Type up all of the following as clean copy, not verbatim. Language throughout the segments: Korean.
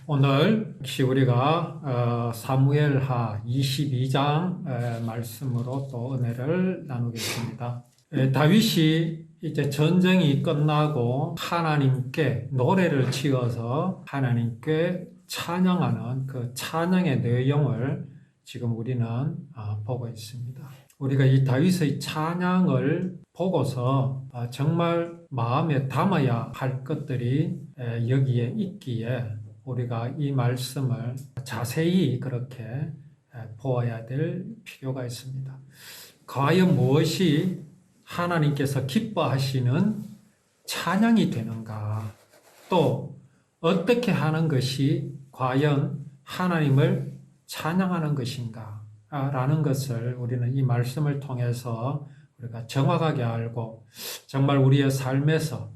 오늘 역시 우리가 사무엘하 22장 말씀으로 또 은혜를 나누겠습니다. 다윗이 이제 전쟁이 끝나고 하나님께 노래를 지어서 하나님께 찬양하는 그 찬양의 내용을 지금 우리는 보고 있습니다. 우리가 이 다윗의 찬양을 보고서 정말 마음에 담아야 할 것들이 여기에 있기에 우리가 이 말씀을 자세히 그렇게 보아야 될 필요가 있습니다. 과연 무엇이 하나님께서 기뻐하시는 찬양이 되는가? 또 어떻게 하는 것이 과연 하나님을 찬양하는 것인가? 라는 것을 우리는 이 말씀을 통해서 우리가 정확하게 알고 정말 우리의 삶에서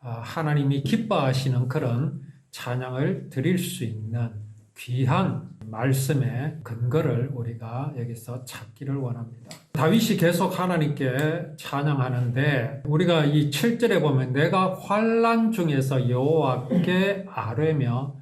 하나님이 기뻐하시는 그런 찬양을 드릴 수 있는 귀한 말씀의 근거를 우리가 여기서 찾기를 원합니다. 다윗이 계속 하나님께 찬양하는데 우리가 이 7절에 보면 내가 환난 중에서 여호와께 아뢰며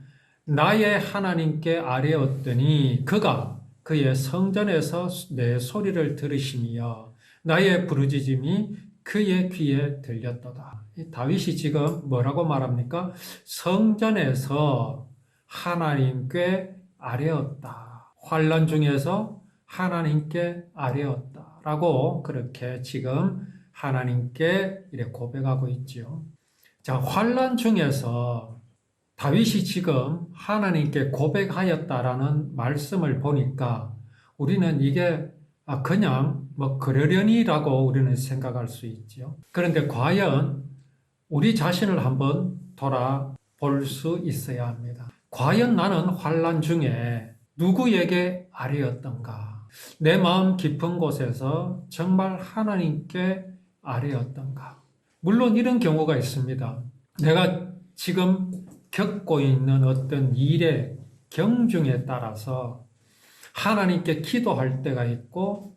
나의 하나님께 아뢰었더니 그가 그의 성전에서 내 소리를 들으시며 나의 부르짖음이 그의 귀에 들렸도다. 다윗이 지금 뭐라고 말합니까? 성전에서 하나님께 아뢰었다. 환난 중에서 하나님께 아뢰었다. 라고 그렇게 지금 하나님께 이렇게 고백하고 있죠. 자, 환난 중에서 다윗이 지금 하나님께 고백하였다라는 말씀을 보니까 우리는 이게 그냥 그러려니라고 우리는 생각할 수 있죠. 그런데 과연 우리 자신을 한번 돌아볼 수 있어야 합니다. 과연 나는 환난 중에 누구에게 아뢰었던가? 내 마음 깊은 곳에서 정말 하나님께 아뢰었던가? 물론 이런 경우가 있습니다. 내가 지금 겪고 있는 어떤 일의 경중에 따라서 하나님께 기도할 때가 있고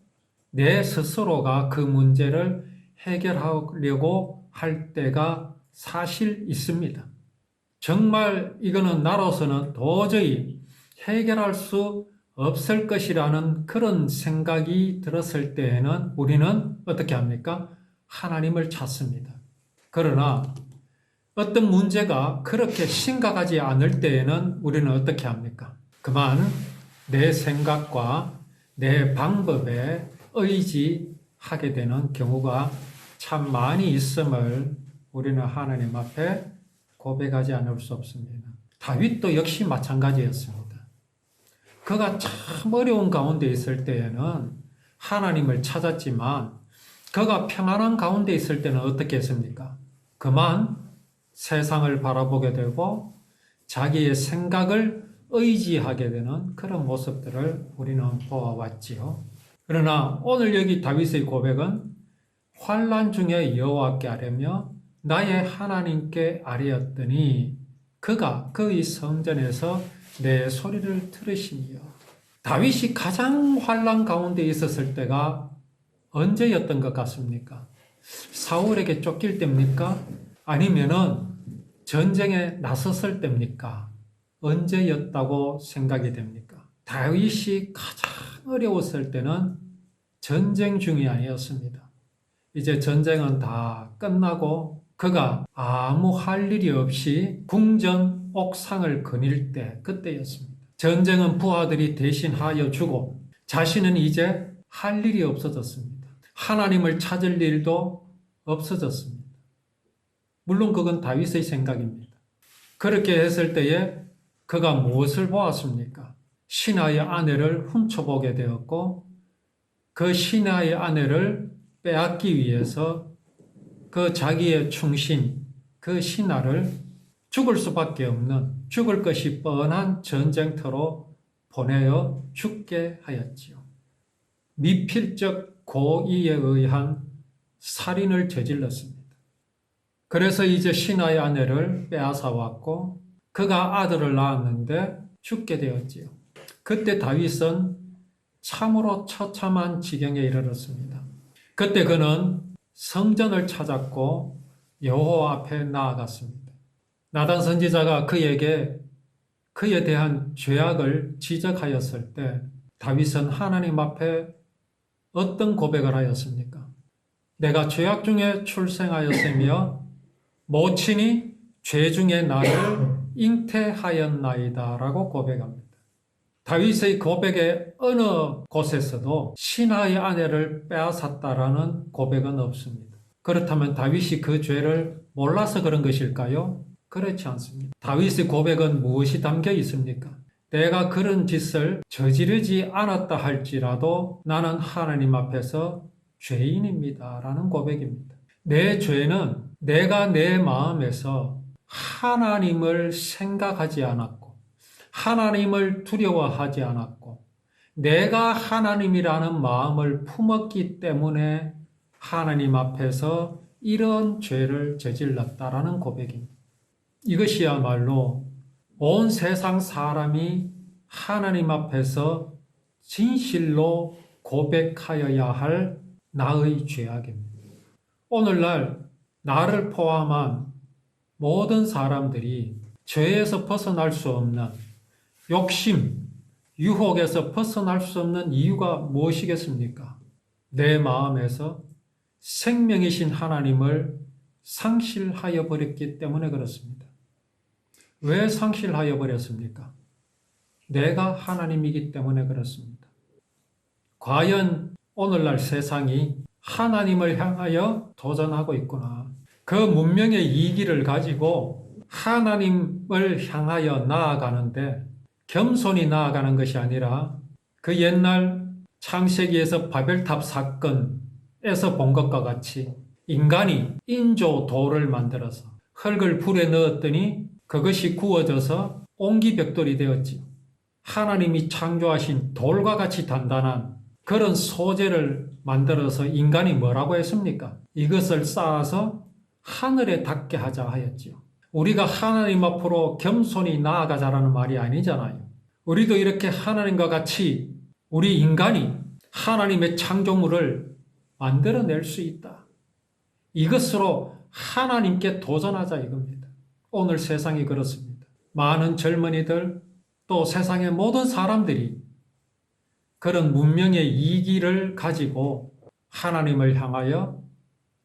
내 스스로가 그 문제를 해결하려고 할 때가 사실 있습니다. 정말 이거는 나로서는 도저히 해결할 수 없을 것이라는 그런 생각이 들었을 때에는 우리는 어떻게 합니까? 하나님을 찾습니다. 그러나 어떤 문제가 그렇게 심각하지 않을 때에는 우리는 어떻게 합니까? 그만 내 생각과 내 방법에 의지하게 되는 경우가 참 많이 있음을 우리는 하나님 앞에 고백하지 않을 수 없습니다. 다윗도 역시 마찬가지였습니다. 그가 참 어려운 가운데 있을 때에는 하나님을 찾았지만 그가 평안한 가운데 있을 때는 어떻게 했습니까? 그만 세상을 바라보게 되고 자기의 생각을 의지하게 되는 그런 모습들을 우리는 보아왔지요. 그러나 오늘 여기 다윗의 고백은 환난 중에 여호와께 아뢰며 나의 하나님께 아뢰었더니 그가 그의 성전에서 내 소리를 들으시니요. 다윗이 가장 환난 가운데 있었을 때가 언제였던 것 같습니까? 사울에게 쫓길 때입니까? 아니면은 전쟁에 나섰을 때입니까? 언제였다고 생각이 됩니까? 다윗이 가장 어려웠을 때는 전쟁 중이 아니었습니다. 이제 전쟁은 다 끝나고 그가 아무 할 일이 없이 궁전 옥상을 거닐 때 그때였습니다. 전쟁은 부하들이 대신하여 주고 자신은 이제 할 일이 없어졌습니다. 하나님을 찾을 일도 없어졌습니다. 물론 그건 다윗의 생각입니다. 그렇게 했을 때에 그가 무엇을 보았습니까? 신하의 아내를 훔쳐보게 되었고 그 신하의 아내를 빼앗기 위해서 그 자기의 충신, 그 신하를 죽을 수밖에 없는 죽을 것이 뻔한 전쟁터로 보내어 죽게 하였지요. 미필적 고의에 의한 살인을 저질렀습니다. 그래서 이제 신하의 아내를 빼앗아 왔고 그가 아들을 낳았는데 죽게 되었지요. 그때 다윗은 참으로 처참한 지경에 이르렀습니다. 그때 그는 성전을 찾았고 여호와 앞에 나아갔습니다. 나단 선지자가 그에게 그에 대한 죄악을 지적하였을 때 다윗은 하나님 앞에 어떤 고백을 하였습니까? 내가 죄악 중에 출생하였으며 모친이 죄 중에 나를 잉태하였나이다 라고 고백합니다. 다윗의 고백의 어느 곳에서도 신하의 아내를 빼앗았다라는 고백은 없습니다. 그렇다면 다윗이 그 죄를 몰라서 그런 것일까요? 그렇지 않습니다. 다윗의 고백은 무엇이 담겨 있습니까? 내가 그런 짓을 저지르지 않았다 할지라도 나는 하나님 앞에서 죄인입니다 라는 고백입니다. 내 죄는 내가 내 마음에서 하나님을 생각하지 않았고 하나님을 두려워하지 않았고 내가 하나님이라는 마음을 품었기 때문에 하나님 앞에서 이런 죄를 저질렀다라는 고백입니다. 이것이야말로 온 세상 사람이 하나님 앞에서 진실로 고백하여야 할 나의 죄악입니다. 오늘날 나를 포함한 모든 사람들이 죄에서 벗어날 수 없는 욕심, 유혹에서 벗어날 수 없는 이유가 무엇이겠습니까? 내 마음에서 생명이신 하나님을 상실하여 버렸기 때문에 그렇습니다. 왜 상실하여 버렸습니까? 내가 하나님이기 때문에 그렇습니다. 과연 오늘날 세상이 하나님을 향하여 도전하고 있구나. 그 문명의 이기를 가지고 하나님을 향하여 나아가는데 겸손히 나아가는 것이 아니라 그 옛날 창세기에서 바벨탑 사건에서 본 것과 같이 인간이 인조돌을 만들어서 흙을 불에 넣었더니 그것이 구워져서 옹기벽돌이 되었지요. 하나님이 창조하신 돌과 같이 단단한 그런 소재를 만들어서 인간이 뭐라고 했습니까? 이것을 쌓아서 하늘에 닿게 하자 하였지요. 우리가 하나님 앞으로 겸손히 나아가자라는 말이 아니잖아요. 우리도 이렇게 하나님과 같이 우리 인간이 하나님의 창조물을 만들어낼 수 있다. 이것으로 하나님께 도전하자 이겁니다. 오늘 세상이 그렇습니다. 많은 젊은이들 또 세상의 모든 사람들이 그런 문명의 이기를 가지고 하나님을 향하여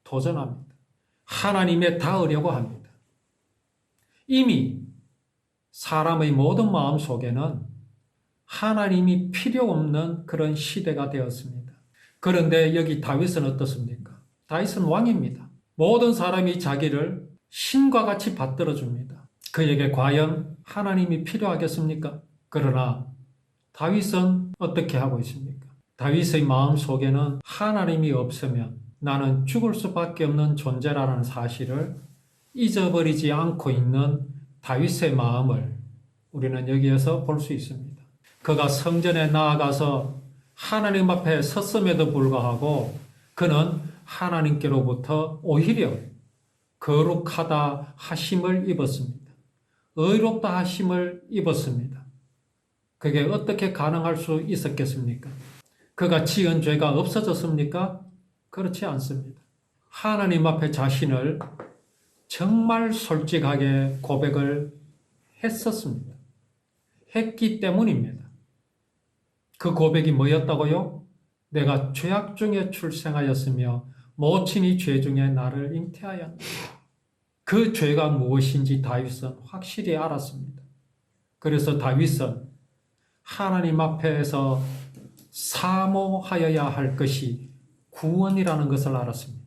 도전합니다. 하나님에 닿으려고 합니다. 이미 사람의 모든 마음 속에는 하나님이 필요 없는 그런 시대가 되었습니다. 그런데 여기 다윗은 어떻습니까? 다윗은 왕입니다. 모든 사람이 자기를 신과 같이 받들어줍니다. 그에게 과연 하나님이 필요하겠습니까? 그러나 다윗은 어떻게 하고 있습니까? 다윗의 마음 속에는 하나님이 없으면 나는 죽을 수밖에 없는 존재라는 사실을 잊어버리지 않고 있는 다윗의 마음을 우리는 여기에서 볼 수 있습니다. 그가 성전에 나아가서 하나님 앞에 섰음에도 불구하고 그는 하나님께로부터 오히려 거룩하다 하심을 입었습니다. 의롭다 하심을 입었습니다. 그게 어떻게 가능할 수 있었겠습니까? 그가 지은 죄가 없어졌습니까? 그렇지 않습니다. 하나님 앞에 자신을 정말 솔직하게 고백을 했었습니다. 했기 때문입니다. 그 고백이 뭐였다고요? 내가 죄악 중에 출생하였으며 모친이 죄 중에 나를 잉태하였다. 그 죄가 무엇인지 다윗은 확실히 알았습니다. 그래서 다윗은 하나님 앞에서 사모하여야 할 것이 구원이라는 것을 알았습니다.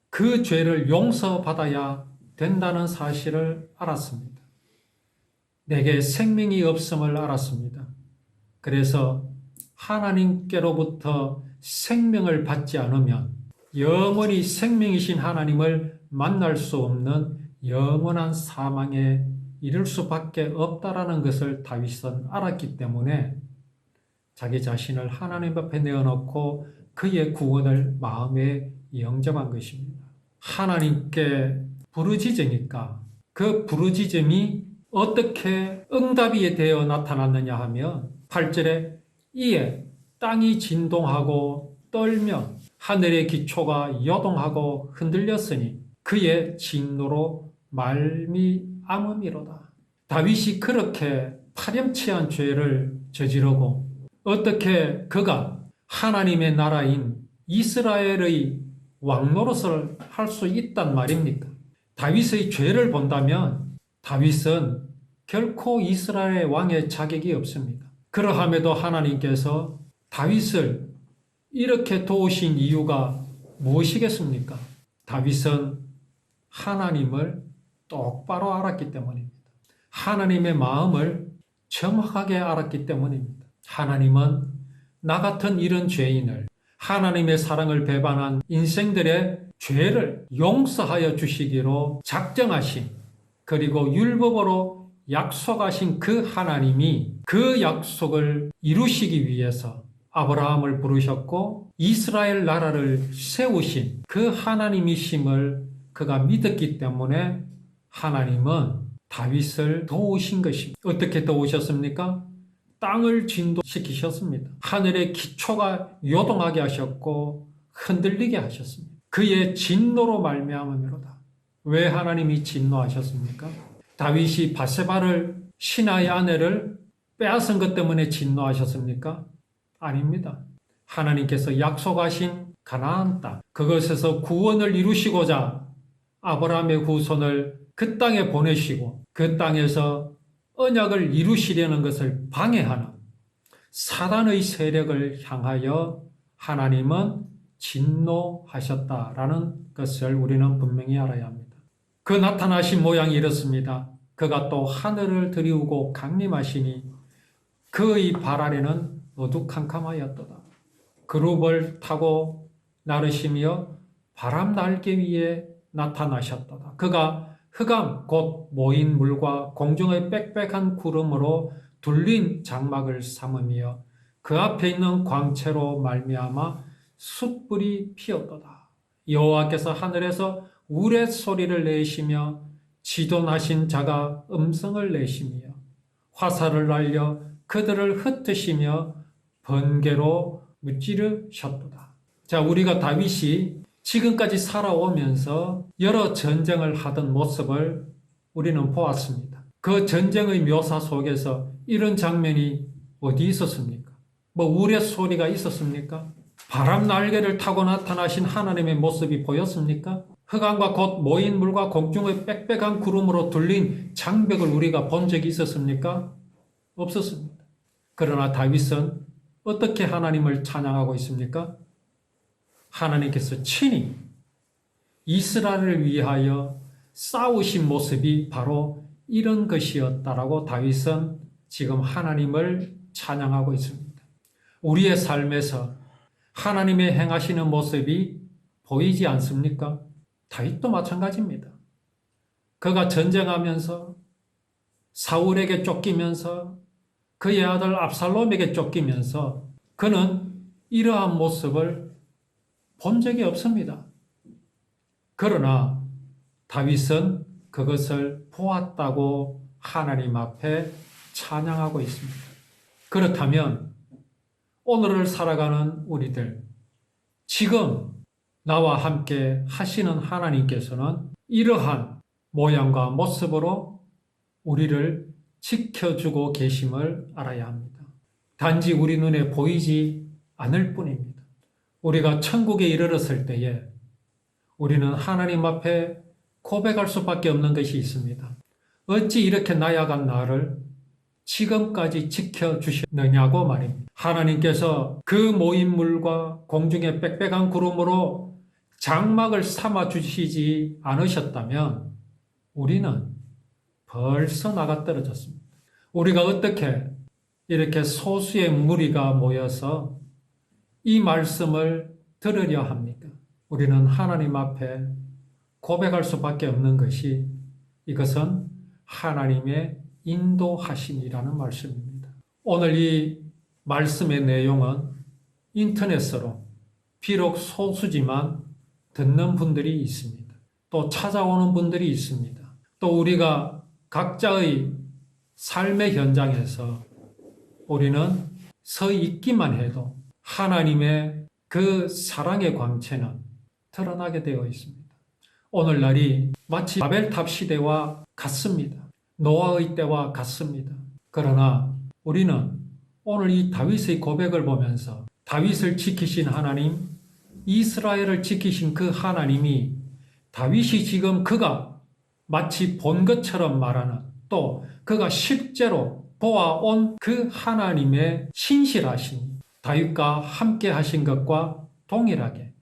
그 죄를 용서받아야 된다는 사실을 알았습니다. 내게 생명이 없음을 알았습니다. 그래서 하나님께로부터 생명을 받지 않으면 영원히 생명이신 하나님을 만날 수 없는 영원한 사망에 이를 수밖에 없다라는 것을 다윗은 알았기 때문에 자기 자신을 하나님 앞에 내어놓고 그의 구원을 마음에 영접한 것입니다. 하나님께 부르짖으니까 그 부르짖음이 어떻게 응답이 되어 나타났느냐 하면 8절에 이에 땅이 진동하고 떨며 하늘의 기초가 요동하고 흔들렸으니 그의 진노로 말미암음이로다. 다윗이 그렇게 파렴치한 죄를 저지르고 어떻게 그가 하나님의 나라인 이스라엘의 왕 노릇을 할 수 있단 말입니까? 다윗의 죄를 본다면 다윗은 결코 이스라엘의 왕의 자격이 없습니다. 그러함에도 하나님께서 다윗을 이렇게 도우신 이유가 무엇이겠습니까? 다윗은 하나님을 똑바로 알았기 때문입니다. 하나님의 마음을 정확하게 알았기 때문입니다. 하나님은 나 같은 이런 죄인을 하나님의 사랑을 배반한 인생들의 죄를 용서하여 주시기로 작정하신 그리고 율법으로 약속하신 그 하나님이 그 약속을 이루시기 위해서 아브라함을 부르셨고 이스라엘 나라를 세우신 그 하나님이심을 그가 믿었기 때문에 하나님은 다윗을 도우신 것입니다. 어떻게 도우셨습니까? 땅을 진도시키셨습니다. 하늘의 기초가 요동하게 하셨고 흔들리게 하셨습니다. 그의 진노로 말미암음이로다. 왜 하나님이 진노하셨습니까? 다윗이 바세바를 신하의 아내를 빼앗은 것 때문에 진노하셨습니까? 아닙니다. 하나님께서 약속하신 가나안 땅, 그것에서 구원을 이루시고자 아브라함의 후손을 그 땅에 보내시고 그 땅에서 언약을 이루시려는 것을 방해하는 사단의 세력을 향하여 하나님은 진노하셨다라는 것을 우리는 분명히 알아야 합니다. 그 나타나신 모양이 이렇습니다. 그가 또 하늘을 들이우고 강림하시니 그의 발 아래는 어두캄캄하였도다. 그룹을 타고 나르시며 바람 날개 위에 나타나셨도다. 그가 흑암 곧 모인 물과 공중의 빽빽한 구름으로 둘린 장막을 삼으며 그 앞에 있는 광채로 말미암아 숯불이 피었도다. 여호와께서 하늘에서 우레소리를 내시며 지존하신 자가 음성을 내시며 화살을 날려 그들을 흩으시며 번개로 무찌르셨도다. 자, 우리가 다윗이 지금까지 살아오면서 여러 전쟁을 하던 모습을 우리는 보았습니다. 그 전쟁의 묘사 속에서 이런 장면이 어디 있었습니까? 뭐 우레소리가 있었습니까? 바람 날개를 타고 나타나신 하나님의 모습이 보였습니까? 흑암과 곧 모인 물과 공중의 빽빽한 구름으로 둘린 장벽을 우리가 본 적이 있었습니까? 없었습니다. 그러나 다윗은 어떻게 하나님을 찬양하고 있습니까? 하나님께서 친히 이스라엘을 위하여 싸우신 모습이 바로 이런 것이었다라고 다윗은 지금 하나님을 찬양하고 있습니다. 우리의 삶에서 하나님의 행하시는 모습이 보이지 않습니까? 다윗도 마찬가지입니다. 그가 전쟁하면서 사울에게 쫓기면서 그의 아들 압살롬에게 쫓기면서 그는 이러한 모습을 본 적이 없습니다. 그러나 다윗은 그것을 보았다고 하나님 앞에 찬양하고 있습니다. 그렇다면 오늘을 살아가는 우리들, 지금 나와 함께 하시는 하나님께서는 이러한 모양과 모습으로 우리를 지켜주고 계심을 알아야 합니다. 단지 우리 눈에 보이지 않을 뿐입니다. 우리가 천국에 이르렀을 때에 우리는 하나님 앞에 고백할 수밖에 없는 것이 있습니다. 어찌 이렇게 나약한 나를 지금까지 지켜주셨느냐고 말입니다. 하나님께서 그 모인 물과 공중의 빽빽한 구름으로 장막을 삼아주시지 않으셨다면 우리는 벌써 나가 떨어졌습니다. 우리가 어떻게 이렇게 소수의 무리가 모여서 이 말씀을 들으려 합니까? 우리는 하나님 앞에 고백할 수밖에 없는 것이 이것은 하나님의 인도하심이라는 말씀입니다. 오늘 이 말씀의 내용은 인터넷으로 비록 소수지만 듣는 분들이 있습니다. 또 찾아오는 분들이 있습니다. 또 우리가 각자의 삶의 현장에서 우리는 서 있기만 해도 하나님의 그 사랑의 광채는 드러나게 되어 있습니다. 오늘날이 마치 바벨탑 시대와 같습니다. 노아의 때와 같습니다. 그러나 우리는 오늘 이 다윗의 고백을 보면서 다윗을 지키신 하나님, 이스라엘을 지키신 그 하나님이 다윗이 지금 그가 마치 본 것처럼 말하는, 또 그가 실제로 보아온 그 하나님의 신실하신, 다윗과 함께 하신 것과 동일하게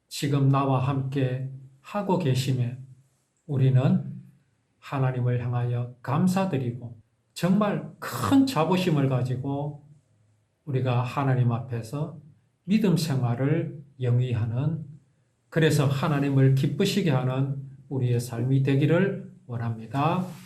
지금 나와 함께 하고 계심에 우리는 하나님을 향하여 감사드리고 정말 큰 자부심을 가지고 우리가 하나님 앞에서 믿음 생활을 영위하는, 그래서 하나님을 기쁘시게 하는 우리의 삶이 되기를 원합니다.